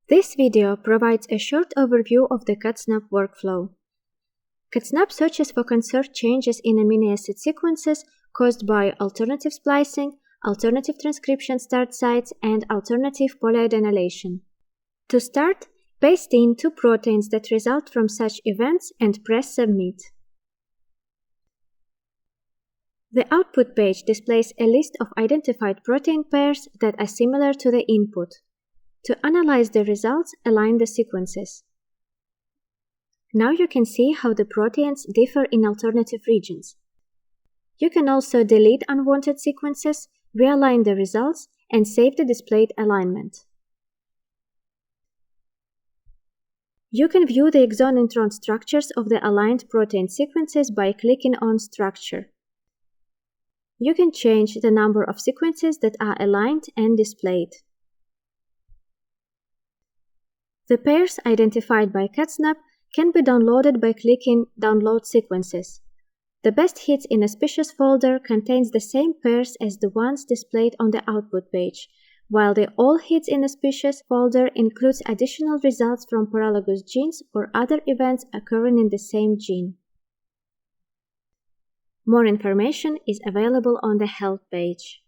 This video provides a short overview of the Catsnap workflow. Catsnap searches for conserved changes in amino acid sequences caused by alternative splicing, alternative transcription start sites, and alternative polyadenylation. To start, paste in 2 proteins that result from such events and press Submit. The output page displays a list of identified protein pairs that are similar to the input. To analyze the results, align the sequences. Now you can see how the proteins differ in alternative regions. You can also delete unwanted sequences, realign the results, and save the displayed alignment. You can view the exon intron structures of the aligned protein sequences by clicking on Structure. You can change the number of sequences that are aligned and displayed. The pairs identified by Catsnap can be downloaded by clicking Download Sequences. The best hits in a species folder contains the same pairs as the ones displayed on the output page, while the All Hits in a Species folder includes additional results from paralogous genes or other events occurring in the same gene. More information is available on the Help page.